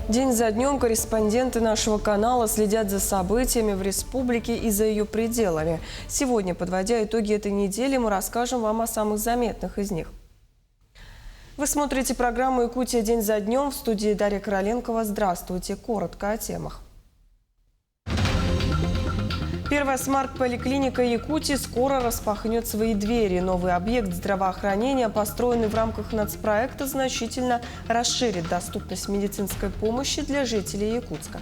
День за днем корреспонденты нашего канала следят за событиями в республике и за ее пределами. Сегодня, подводя итоги этой недели, мы расскажем вам о самых заметных из них. Вы смотрите программу «Якутия. День за днем». В студии Дарья Короленкова. Здравствуйте. Коротко о темах. Первая смарт-поликлиника Якутии скоро распахнет свои двери. Новый объект здравоохранения, построенный в рамках нацпроекта, значительно расширит доступность медицинской помощи для жителей Якутска.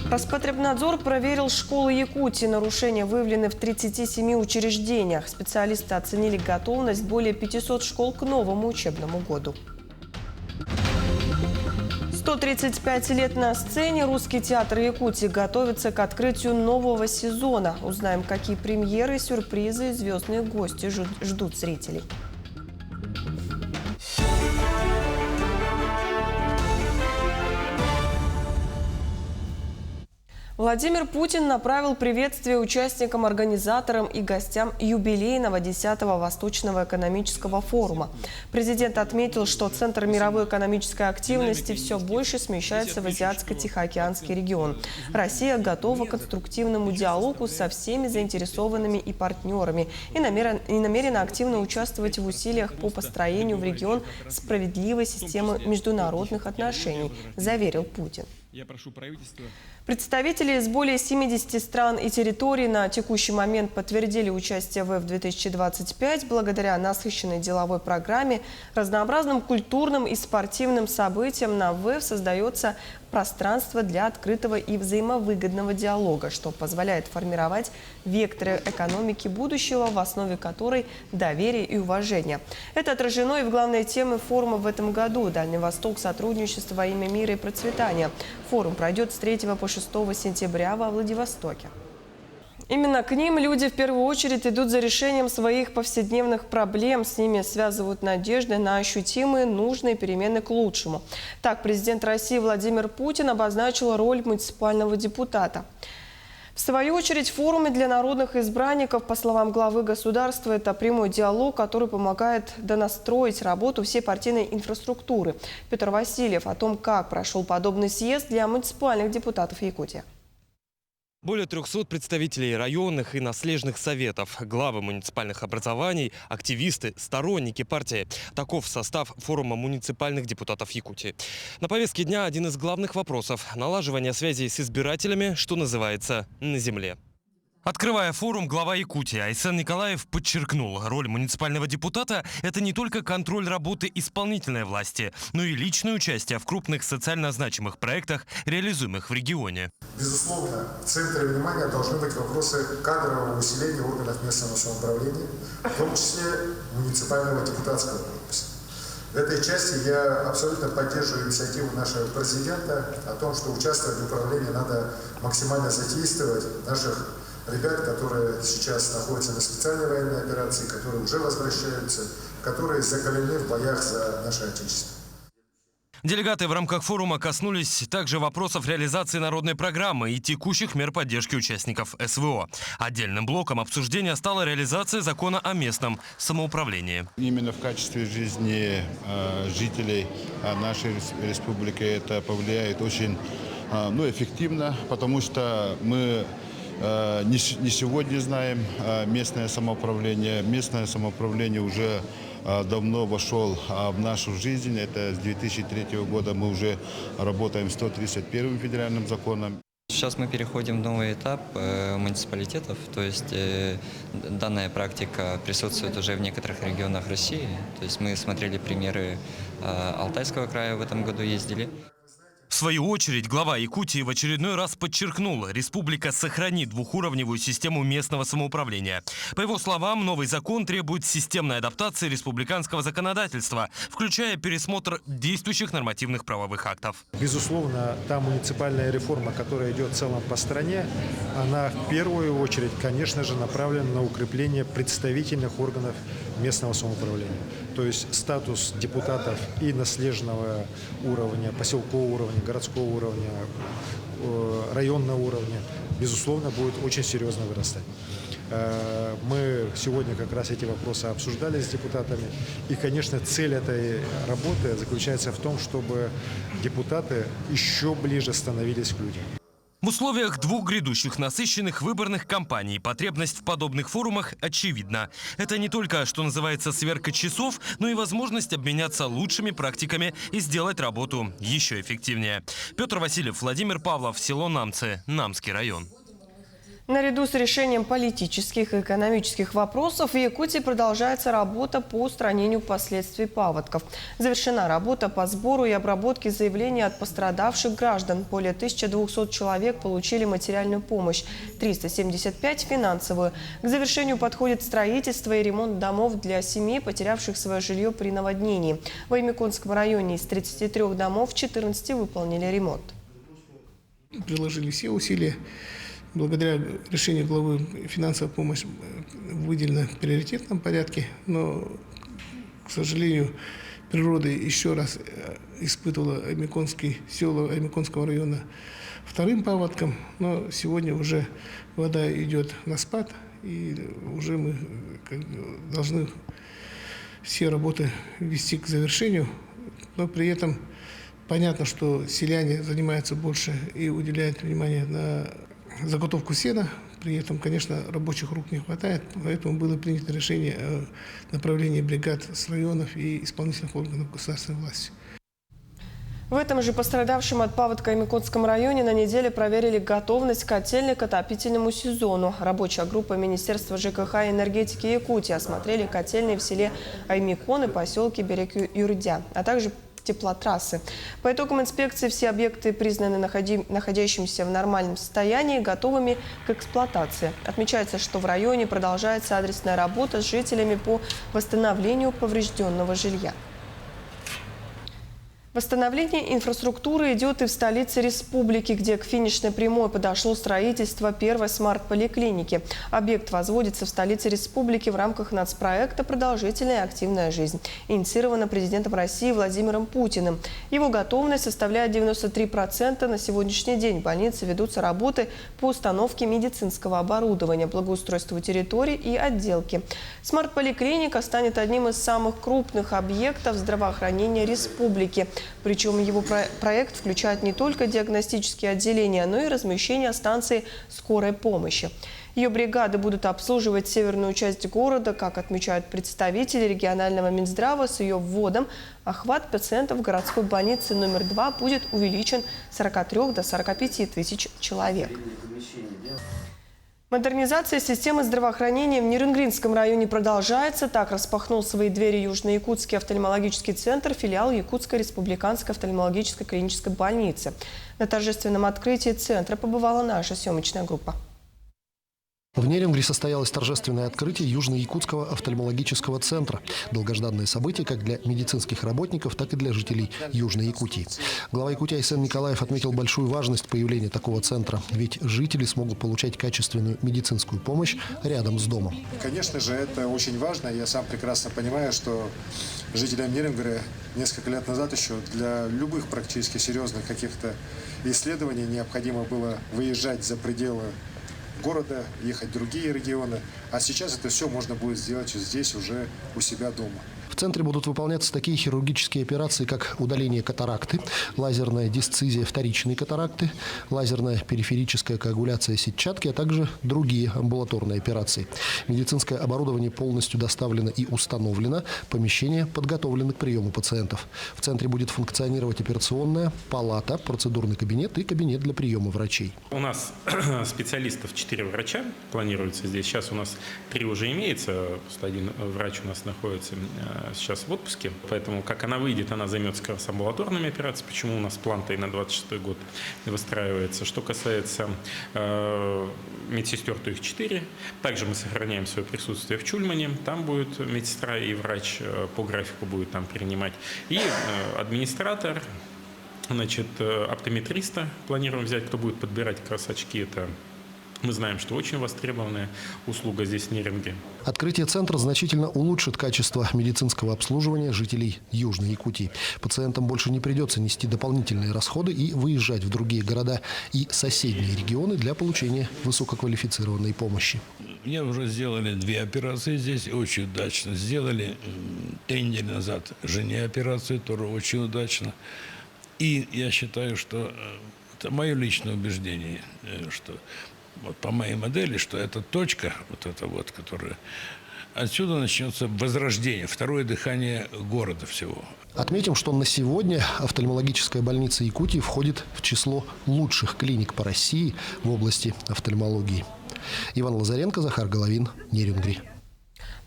Роспотребнадзор проверил школы Якутии. Нарушения выявлены в 37 учреждениях. Специалисты оценили готовность более 500 школ к новому учебному году. 135 лет на сцене. Русский театр Якутии готовится к открытию нового сезона. Узнаем, какие премьеры, сюрпризы и звездные гости ждут зрителей. Владимир Путин направил приветствие участникам, организаторам и гостям юбилейного 10-го Восточного экономического форума. Президент отметил, что центр мировой экономической активности все больше смещается в Азиатско-Тихоокеанский регион. Россия готова к конструктивному диалогу со всеми заинтересованными и партнерами и намерена активно участвовать в усилиях по построению в регион справедливой системы международных отношений, заверил Путин. Я прошу правительства. Представители из более 70 стран и территорий на текущий момент подтвердили участие в ВЭФ-2025 благодаря насыщенной деловой программе, разнообразным культурным и спортивным событиям. На ВЭФ создается пространство для открытого и взаимовыгодного диалога, что позволяет формировать векторы экономики будущего, в основе которой доверие и уважение. Это отражено и в главной теме форума в этом году – Дальний Восток, сотрудничество во имя мира и процветания. Форум пройдет с 3 по 6 сентября во Владивостоке. Именно к ним люди в первую очередь идут за решением своих повседневных проблем. С ними связывают надежды на ощутимые, нужные перемены к лучшему. Так, президент России Владимир Путин обозначил роль муниципального депутата. В свою очередь, в форуме для народных избранников, по словам главы государства, это прямой диалог, который помогает донастроить работу всей партийной инфраструктуры. Петр Васильев о том, как прошел подобный съезд для муниципальных депутатов Якутии. Более 300 представителей районных и наследных советов, главы муниципальных образований, активисты, сторонники партии. Таков состав форума муниципальных депутатов Якутии. На повестке дня один из главных вопросов – налаживание связей с избирателями, что называется, на земле. Открывая форум, глава Якутии Айсен Николаев подчеркнул, роль муниципального депутата – это не только контроль работы исполнительной власти, но и личное участие в крупных социально значимых проектах, реализуемых в регионе. Безусловно, в центре внимания должны быть вопросы кадрового усиления органов местного самоуправления, в том числе муниципального депутатского корпуса. В этой части я абсолютно поддерживаю инициативу нашего президента о том, что участвовать в управлении надо максимально задействовать наших ребят, которые сейчас находятся на специальной военной операции, которые уже возвращаются, которые закалены в боях за наше Отечество. Делегаты в рамках форума коснулись также вопросов реализации народной программы и текущих мер поддержки участников СВО. Отдельным блоком обсуждения стала реализация закона о местном самоуправлении. Именно в качестве жизни жителей нашей республики это повлияет очень эффективно, потому что мы не сегодня знаем местное самоуправление. Местное самоуправление уже давно вошел в нашу жизнь. Это с 2003 года мы уже работаем с 131 федеральным законом. Сейчас мы переходим в новый этап муниципалитетов, то есть данная практика присутствует уже в некоторых регионах России. То есть мы смотрели примеры Алтайского края, в этом году ездили. В свою очередь, глава Якутии в очередной раз подчеркнул, республика сохранит двухуровневую систему местного самоуправления. По его словам, новый закон требует системной адаптации республиканского законодательства, включая пересмотр действующих нормативных правовых актов. Безусловно, та муниципальная реформа, которая идет в целом по стране, она в первую очередь, конечно же, направлена на укрепление представительных органов местного самоуправления. То есть статус депутатов и наследного уровня, поселкового уровня, городского уровня, районного уровня, безусловно, будет очень серьезно вырастать. Мы сегодня как раз эти вопросы обсуждали с депутатами. И, конечно, цель этой работы заключается в том, чтобы депутаты еще ближе становились к людям. В условиях двух грядущих насыщенных выборных кампаний потребность в подобных форумах очевидна. Это не только, что называется, сверка часов, но и возможность обменяться лучшими практиками и сделать работу еще эффективнее. Петр Васильев, Владимир Павлов, село Намцы, Намский район. Наряду с решением политических и экономических вопросов в Якутии продолжается работа по устранению последствий паводков. Завершена работа по сбору и обработке заявлений от пострадавших граждан. Более 1200 человек получили материальную помощь, 375 – финансовую. К завершению подходит строительство и ремонт домов для семей, потерявших свое жилье при наводнении. В Аймяконском районе из 33 домов 14 выполнили ремонт. Приложили все усилия. Благодаря решению главы финансовая помощь выделена в приоритетном порядке, но, к сожалению, природа еще раз испытывала село Аймяконского района вторым паводком, но сегодня уже вода идет на спад, и уже мы должны все работы вести к завершению, но при этом понятно, что селяне занимаются больше и уделяют внимание на заготовку сена. При этом, конечно, рабочих рук не хватает, поэтому было принято решение о направлении бригад с районов и исполнительных органов государственной власти. В этом же пострадавшем от паводка Аймяконском районе на неделе проверили готовность котельной к отопительному сезону. Рабочая группа Министерства ЖКХ и энергетики Якутии осмотрели котельные в селе Аймякон и поселке Берег-Юрдя, а также теплотрассы. По итогам инспекции все объекты признаны находящимися в нормальном состоянии, готовыми к эксплуатации. Отмечается, что в районе продолжается адресная работа с жителями по восстановлению поврежденного жилья. Восстановление инфраструктуры идет и в столице республики, где к финишной прямой подошло строительство первой смарт-поликлиники. Объект возводится в столице республики в рамках нацпроекта «Продолжительная и активная жизнь», инициировано президентом России Владимиром Путиным. Его готовность составляет 93%. На сегодняшний день в больнице ведутся работы по установке медицинского оборудования, благоустройству территорий и отделке. Смарт-поликлиника станет одним из самых крупных объектов здравоохранения республики. Причем его проект включает не только диагностические отделения, но и размещение станции скорой помощи. Ее бригады будут обслуживать северную часть города. Как отмечают представители регионального Минздрава, с ее вводом охват пациентов городской больницы номер 2 будет увеличен с 43 до 45 тысяч человек. Модернизация системы здравоохранения в Нерюнгринском районе продолжается. Так распахнул свои двери Южно-Якутский офтальмологический центр, филиал Якутской республиканской офтальмологической клинической больницы. На торжественном открытии центра побывала наша съемочная группа. В Нерюнгри состоялось торжественное открытие Южно-Якутского офтальмологического центра. Долгожданное событие как для медицинских работников, так и для жителей Южной Якутии. Глава Якутии Айсен Николаев отметил большую важность появления такого центра, ведь жители смогут получать качественную медицинскую помощь рядом с домом. Конечно же, это очень важно. Я сам прекрасно понимаю, что жителям Нерюнгри несколько лет назад еще для любых практически серьезных каких-то исследований необходимо было выезжать за пределы города, ехать в другие регионы. А сейчас это все можно будет сделать здесь, уже у себя дома. В центре будут выполняться такие хирургические операции, как удаление катаракты, лазерная дисцизия вторичной катаракты, лазерная периферическая коагуляция сетчатки, а также другие амбулаторные операции. Медицинское оборудование полностью доставлено и установлено, помещения подготовлены к приему пациентов. В центре будет функционировать операционная, палата, процедурный кабинет и кабинет для приема врачей. У нас специалистов 4 врача планируется здесь. Сейчас у нас 3 уже имеется, просто один врач у нас находится сейчас в отпуске, поэтому как она выйдет, она займется как раз амбулаторными операциями, почему у нас план-то и на 26-й год выстраивается. Что касается медсестер, то их 4. Также мы сохраняем свое присутствие в Чульмане, там будет медсестра и врач по графику будет там принимать. И администратор, значит, оптометриста планируем взять, кто будет подбирать как раз очки, это Мы знаем, что очень востребованная услуга здесь в Нерюнгри. Открытие центра значительно улучшит качество медицинского обслуживания жителей Южной Якутии. Пациентам больше не придется нести дополнительные расходы и выезжать в другие города и соседние регионы для получения высококвалифицированной помощи. Мне уже сделали 2 операции здесь, очень удачно. Сделали 3 недели назад жене операцию, тоже очень удачно. И я считаю, что это мое личное убеждение, что вот по моей модели, что эта точка, вот эта вот, которая... Отсюда начнется возрождение, второе дыхание города всего. Отметим, что на сегодня офтальмологическая больница Якутии входит в число лучших клиник по России в области офтальмологии. Иван Лазаренко, Захар Головин, Нерюнгри.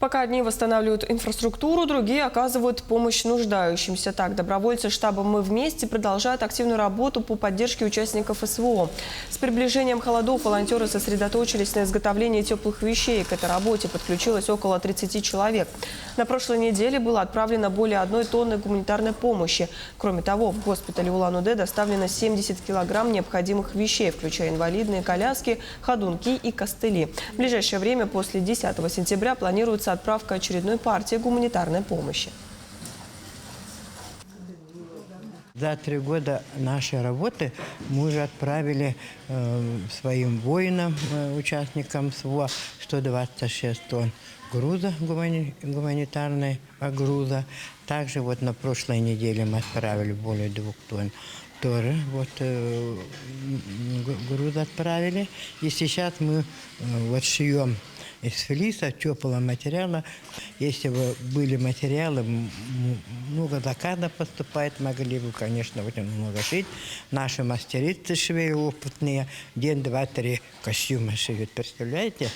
Пока одни восстанавливают инфраструктуру, другие оказывают помощь нуждающимся. Так, добровольцы штаба «Мы вместе» продолжают активную работу по поддержке участников СВО. С приближением холодов волонтеры сосредоточились на изготовлении теплых вещей. К этой работе подключилось около 30 человек. На прошлой неделе было отправлено более 1 тонны гуманитарной помощи. Кроме того, в госпитале Улан-Удэ доставлено 70 килограмм необходимых вещей, включая инвалидные коляски, ходунки и костыли. В ближайшее время, после 10 сентября, планируется отправка очередной партии гуманитарной помощи. За 3 года нашей работы мы уже отправили своим воинам, участникам СВО, 126 тонн груза, гуманитарной груза. Также вот на прошлой неделе мы отправили более 2 тонн. Тоже вот груз отправили. И сейчас мы вот шьем из флиса, теплого материала. Если бы были материалы, много заказов поступает, могли бы, конечно, очень много шить. Наши мастерицы швеи опытные, день, 2, 3 костюмы шьют, представляете?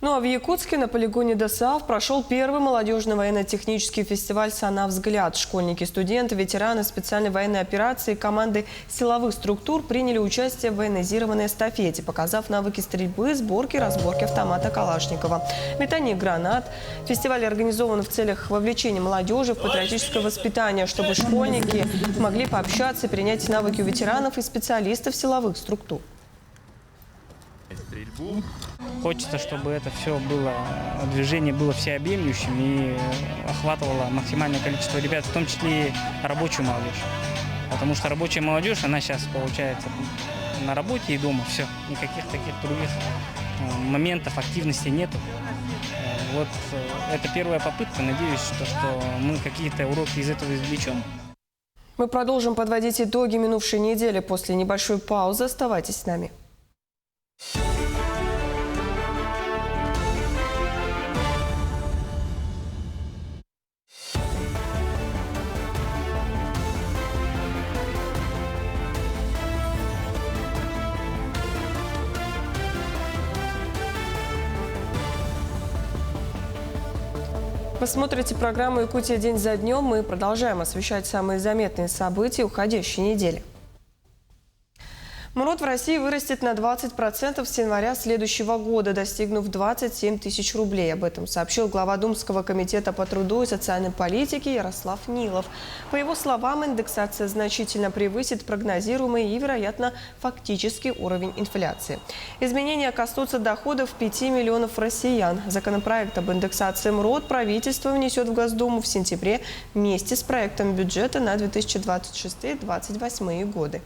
Ну а в Якутске на полигоне ДОСААФ прошел первый молодежный военно-технический фестиваль «Сана Взгляд». Школьники, студенты, ветераны специальной военной операции и команды силовых структур приняли участие в военизированной эстафете, показав навыки стрельбы, сборки, разборки автомата Калашникова, метание гранат. Фестиваль организован в целях вовлечения молодежи в патриотическое воспитание, чтобы школьники могли пообщаться и перенять навыки у ветеранов и специалистов силовых структур. Хочется, чтобы это все было, движение было всеобъемлющим и охватывало максимальное количество ребят, в том числе и рабочую молодежь. Потому что рабочая молодежь, она сейчас, получается, на работе и дома, все. Никаких таких других моментов, активности нету. Вот это первая попытка. Надеюсь, что мы какие-то уроки из этого извлечем. Мы продолжим подводить итоги минувшей недели после небольшой паузы. Оставайтесь с нами. Вы смотрите программу «Якутия. День за днем». Мы продолжаем освещать самые заметные события уходящей недели. МРОТ в России вырастет на 20% с января следующего года, достигнув 27 тысяч рублей. Об этом сообщил глава Думского комитета по труду и социальной политике Ярослав Нилов. По его словам, индексация значительно превысит прогнозируемый и, вероятно, фактический уровень инфляции. Изменения коснутся доходов 5 миллионов россиян. Законопроект об индексации МРОТ правительство внесет в Госдуму в сентябре вместе с проектом бюджета на 2026-2028 годы.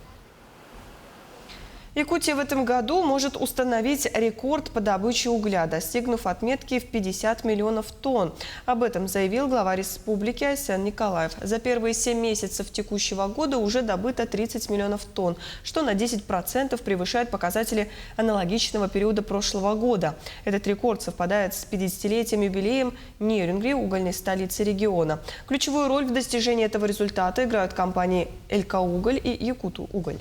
Якутия в этом году может установить рекорд по добыче угля, достигнув отметки в 50 миллионов тонн. Об этом заявил глава республики Айсен Николаев. За первые 7 месяцев текущего года уже добыто 30 миллионов тонн, что на 10% превышает показатели аналогичного периода прошлого года. Этот рекорд совпадает с 50-летием юбилеем Нерюнгри, угольной столицы региона. Ключевую роль в достижении этого результата играют компании «Элькауголь» и «Якутууголь».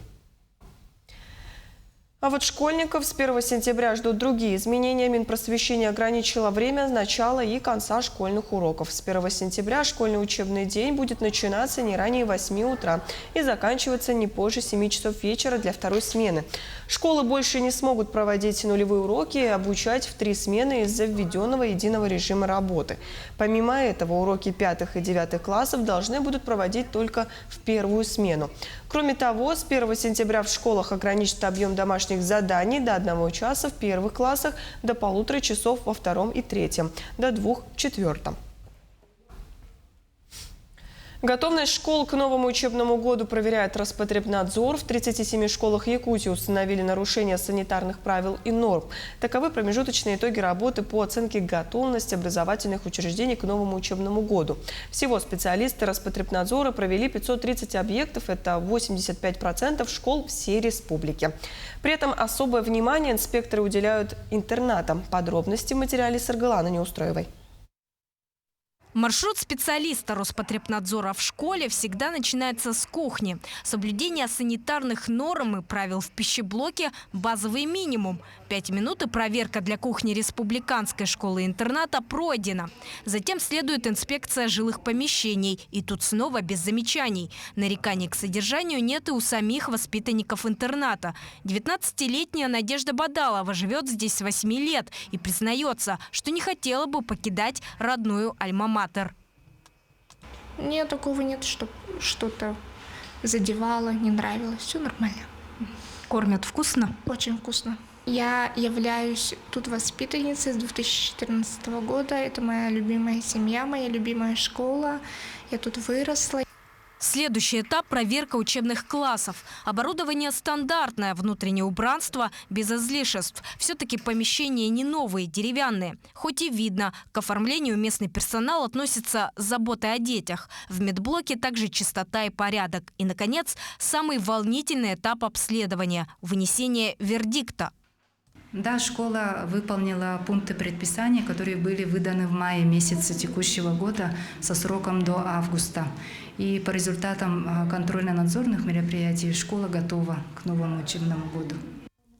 А вот школьников с 1 сентября ждут другие изменения. Минпросвещение ограничило время начала и конца школьных уроков. С 1 сентября школьный учебный день будет начинаться не ранее 8 утра и заканчиваться не позже 7 часов вечера для второй смены. Школы больше не смогут проводить нулевые уроки и обучать в 3 смены из-за введенного единого режима работы. Помимо этого, уроки 5 и 9 классов должны будут проводить только в первую смену. Кроме того, с 1 сентября в школах ограничат объем домашних домашних заданий до 1 часа в первых классах, до 1,5 часов во 2 и 3, до 2 в 4. Готовность школ к новому учебному году проверяет Роспотребнадзор. В 37 школах Якутии установили нарушения санитарных правил и норм. Таковы промежуточные итоги работы по оценке готовности образовательных учреждений к новому учебному году. Всего специалисты Роспотребнадзора провели 530 объектов, это 85% школ всей республики. При этом особое внимание инспекторы уделяют интернатам. Подробности в материале Саргаланы Неустроевой. Маршрут специалиста Роспотребнадзора в школе всегда начинается с кухни. Соблюдение санитарных норм и правил в пищеблоке – базовый минимум. 5 минут и проверка для кухни республиканской школы-интерната пройдена. Затем следует инспекция жилых помещений. И тут снова без замечаний. Нареканий к содержанию нет и у самих воспитанников интерната. 19-летняя Надежда Бадалова живет здесь с 8 лет и признается, что не хотела бы покидать родную альма-матер. Нет, такого нет, что что-то задевало, не нравилось. Все нормально. Кормят вкусно? Очень вкусно. Я являюсь тут воспитанницей с 2014 года. Это моя любимая семья, моя любимая школа. Я тут выросла. Следующий этап – проверка учебных классов. Оборудование стандартное, внутреннее убранство без излишеств. Все-таки помещения не новые, деревянные. Хоть и видно, к оформлению местный персонал относится с заботой о детях. В медблоке также чистота и порядок. И, наконец, самый волнительный этап обследования – вынесение вердикта. Да, школа выполнила пункты предписания, которые были выданы в мае месяце текущего года со сроком до августа. И по результатам контрольно-надзорных мероприятий школа готова к новому учебному году.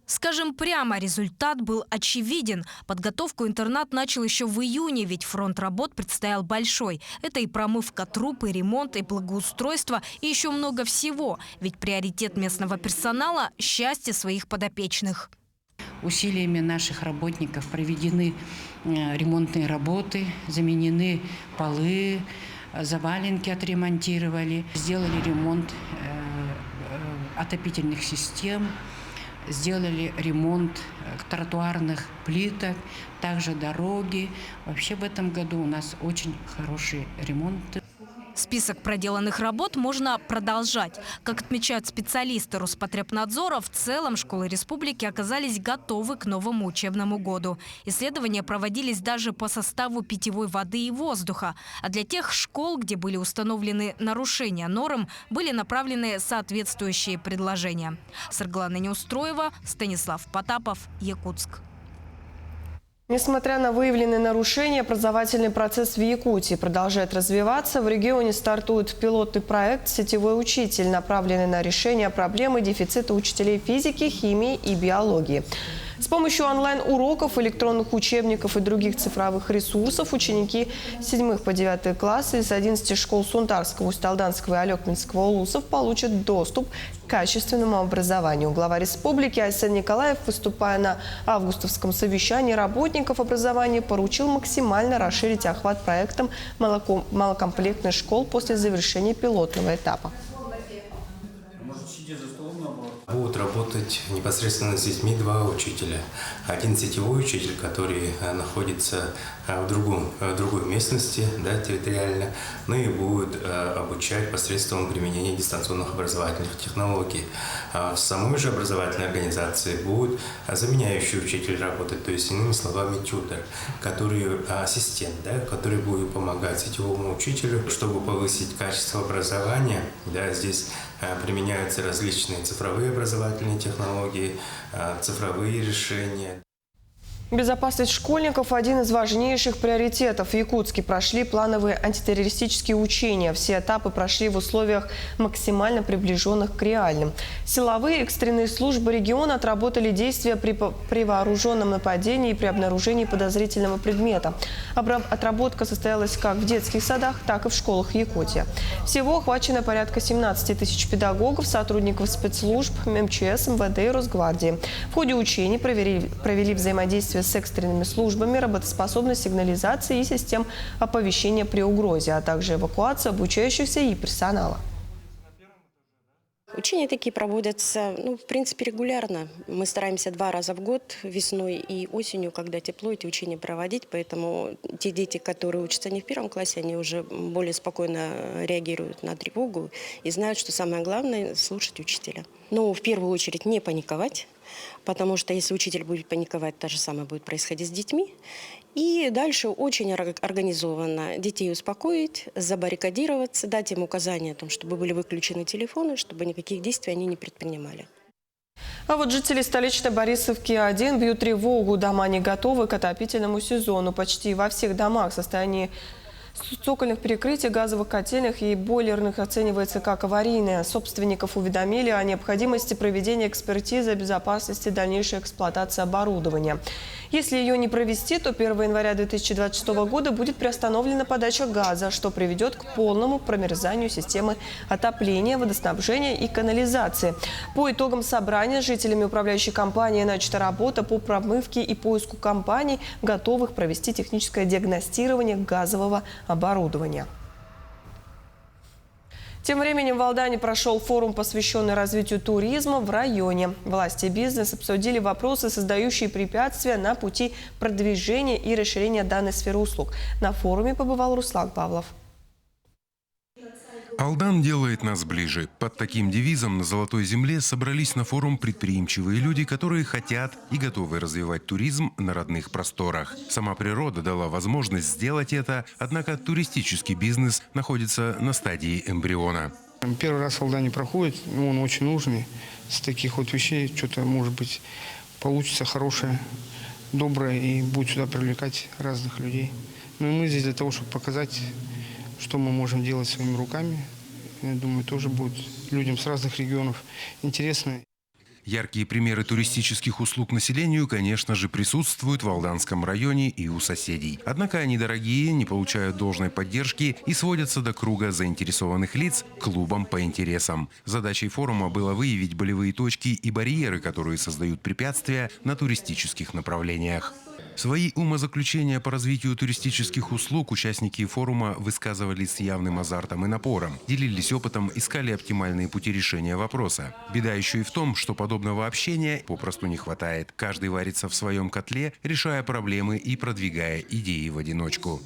Скажем прямо, результат был очевиден. Подготовку интернат начал еще в июне, ведь фронт работ предстоял большой. Это и промывка труб, и ремонт, и благоустройство, и еще много всего. Ведь приоритет местного персонала – счастье своих подопечных. Усилиями наших работников проведены ремонтные работы, заменены полы, заваленки отремонтировали, сделали ремонт отопительных систем, сделали ремонт тротуарных плиток, также дороги. Вообще в этом году у нас очень хороший ремонт. Список проделанных работ можно продолжать. Как отмечают специалисты Роспотребнадзора, в целом школы республики оказались готовы к новому учебному году. Исследования проводились даже по составу питьевой воды и воздуха. А для тех школ, где были установлены нарушения норм, были направлены соответствующие предложения. Саргалана Неустроева, Станислав Потапов, Якутск. Несмотря на выявленные нарушения, образовательный процесс в Якутии продолжает развиваться. В регионе стартует пилотный проект «Сетевой учитель», направленный на решение проблемы дефицита учителей физики, химии и биологии. С помощью онлайн-уроков, электронных учебников и других цифровых ресурсов ученики с 7 по 9 классы из 11 школ Сунтарского, Усталданского и Алекминского улусов получат доступ к качественному образованию. Глава республики Айсен Николаев, выступая на августовском совещании работников образования, поручил максимально расширить охват проектом малокомплектных школ после завершения пилотного этапа. Будут работать непосредственно с детьми 2 учителя. Один сетевой учитель, который находится в другой местности, да, территориально, но и будет обучать посредством применения дистанционных образовательных технологий. В самой же образовательной организации будет заменяющий учитель работать, то есть, иными словами, тьютор, который ассистент, да, который будет помогать сетевому учителю, чтобы повысить качество образования. Да, здесь применяются различные цифровые образовательные технологии, цифровые решения. Безопасность школьников – один из важнейших приоритетов. В Якутске прошли плановые антитеррористические учения. Все этапы прошли в условиях максимально приближенных к реальным. Силовые экстренные службы региона отработали действия при вооруженном нападении и при обнаружении подозрительного предмета. Отработка состоялась как в детских садах, так и в школах Якутии. Всего охвачено порядка 17 тысяч педагогов, сотрудников спецслужб, МЧС, МВД и Росгвардии. В ходе учений провели взаимодействие с экстренными службами, работоспособность сигнализации и систем оповещения при угрозе, а также эвакуацию обучающихся и персонала. Учения такие проводятся, в принципе, регулярно. Мы стараемся 2 раза в год, весной и осенью, когда тепло, эти учения проводить. Поэтому те дети, которые учатся не в 1 классе, они уже более спокойно реагируют на тревогу и знают, что самое главное – слушать учителя. Но в первую очередь не паниковать, потому что если учитель будет паниковать, то же самое будет происходить с детьми. И дальше очень организованно детей успокоить, забаррикадироваться, дать им указания о том, чтобы были выключены телефоны, чтобы никаких действий они не предпринимали. А вот жители столичной Борисовки-1 бьют тревогу. Дома не готовы к отопительному сезону. Почти во всех домах в состоянии цокольных перекрытий, газовых котельных и бойлерных оценивается как аварийное. Собственников уведомили о необходимости проведения экспертизы безопасности дальнейшей эксплуатации оборудования. Если ее не провести, то 1 января 2026 года будет приостановлена подача газа, что приведет к полному промерзанию системы отопления, водоснабжения и канализации. По итогам собрания с жителями управляющей компании начата работа по промывке и поиску компаний, готовых провести техническое диагностирование газового оборудования. Тем временем в Алдане прошел форум, посвященный развитию туризма в районе. Власти и бизнес обсудили вопросы, создающие препятствия на пути продвижения и расширения данной сферы услуг. На форуме побывал Руслан Павлов. Алдан делает нас ближе. Под таким девизом на Золотой Земле собрались на форум предприимчивые люди, которые хотят и готовы развивать туризм на родных просторах. Сама природа дала возможность сделать это, однако туристический бизнес находится на стадии эмбриона. Первый раз в Алдане проходит, он очень нужный. С таких вот вещей что-то, может быть, получится хорошее, доброе и будет сюда привлекать разных людей. Ну и мы здесь для того, чтобы показать, что мы можем делать своими руками. Я думаю, тоже будет людям с разных регионов интересно. Яркие примеры туристических услуг населению, конечно же, присутствуют в Алданском районе и у соседей. Однако они дорогие, не получают должной поддержки и сводятся до круга заинтересованных лиц – клубам по интересам. Задачей форума было выявить болевые точки и барьеры, которые создают препятствия на туристических направлениях. Свои умозаключения по развитию туристических услуг участники форума высказывали с явным азартом и напором, делились опытом, искали оптимальные пути решения вопроса. Беда еще и в том, что подобного общения попросту не хватает. Каждый варится в своем котле, решая проблемы и продвигая идеи в одиночку.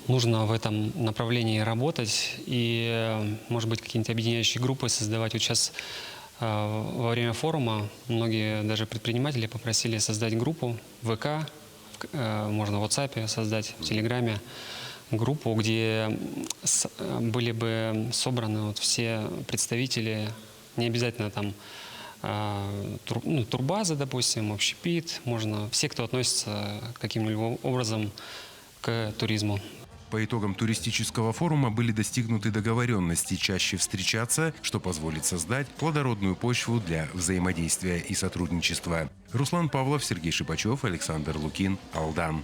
Нужно в этом направлении работать и, может быть, какие-нибудь объединяющие группы создавать. Вот сейчас во время форума многие даже предприниматели попросили создать группу в ВК, можно в WhatsApp создать, в Телеграме группу, где были бы собраны вот все представители, не обязательно там турбаза, допустим, общепит, можно все, кто относится каким-либо образом к туризму. По итогам туристического форума были достигнуты договоренности чаще встречаться, что позволит создать плодородную почву для взаимодействия и сотрудничества. Руслан Павлов, Сергей Шипачев, Александр Лукин, Алдан.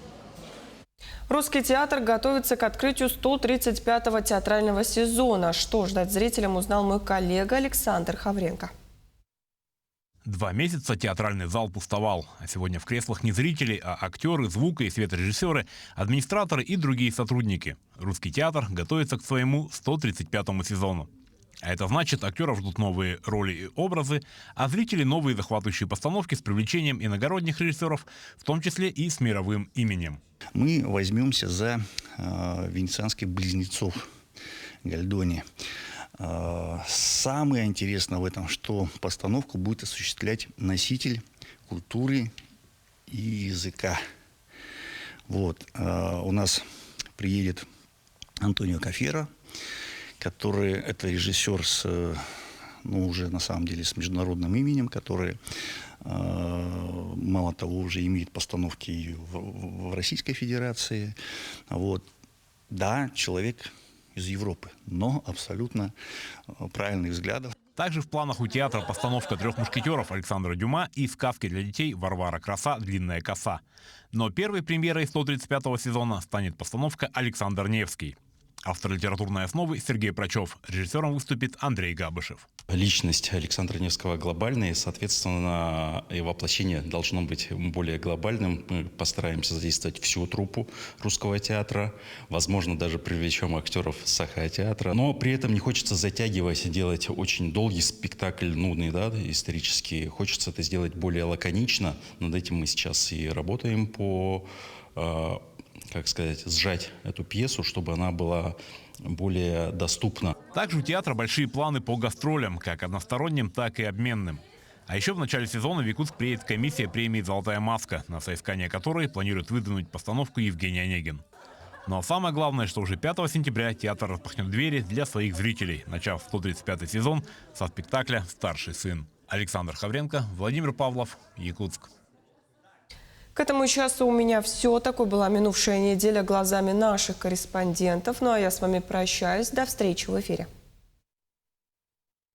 Русский театр готовится к открытию 135-го театрального сезона. Что ждать зрителям, узнал мой коллега Александр Хавренко. 2 месяца театральный зал пустовал. А сегодня в креслах не зрители, а актеры, звука и светорежиссеры, администраторы и другие сотрудники. Русский театр готовится к своему 135-му сезону. А это значит, актеров ждут новые роли и образы, а зрители новые захватывающие постановки с привлечением иногородних режиссеров, в том числе и с мировым именем. Мы возьмемся за венецианских близнецов Гальдони. Самое интересное в этом, что постановку будет осуществлять носитель культуры и языка. Вот. У нас приедет Антонио Кафера, который это режиссер с, уже на самом деле с международным именем, который мало того уже имеет постановки и в Российской Федерации. Вот. Да, человек из Европы, но абсолютно правильных взглядов. Также в планах у театра постановка «Трех мушкетеров» Александра Дюма и сказки для детей «Варвара Краса. Длинная коса». Но первой премьерой 135-го сезона станет постановка «Александр Невский». Автор литературной основы Сергей Прочев. Режиссером выступит Андрей Габышев. Личность Александра Невского глобальная, и, соответственно, и воплощение должно быть более глобальным. Мы постараемся задействовать всю труппу русского театра, возможно, даже привлечем актеров Саха-театра. Но при этом не хочется затягивать, делать очень долгий спектакль, нудный, да, исторический. Хочется это сделать более лаконично. Над этим мы сейчас и работаем по, как сказать, сжать эту пьесу, чтобы она была более доступна. Также у театра большие планы по гастролям, как односторонним, так и обменным. А еще в начале сезона в Якутск приедет комиссия премии «Золотая маска», на соискание которой планирует выдвинуть постановку Евгений Онегин. Но самое главное, что уже 5 сентября театр распахнет двери для своих зрителей, начав 135-й сезон со спектакля «Старший сын». Александр Хавренко, Владимир Павлов, Якутск. К этому часу у меня все. Такой была минувшая неделя глазами наших корреспондентов. Ну а я с вами прощаюсь. До встречи в эфире.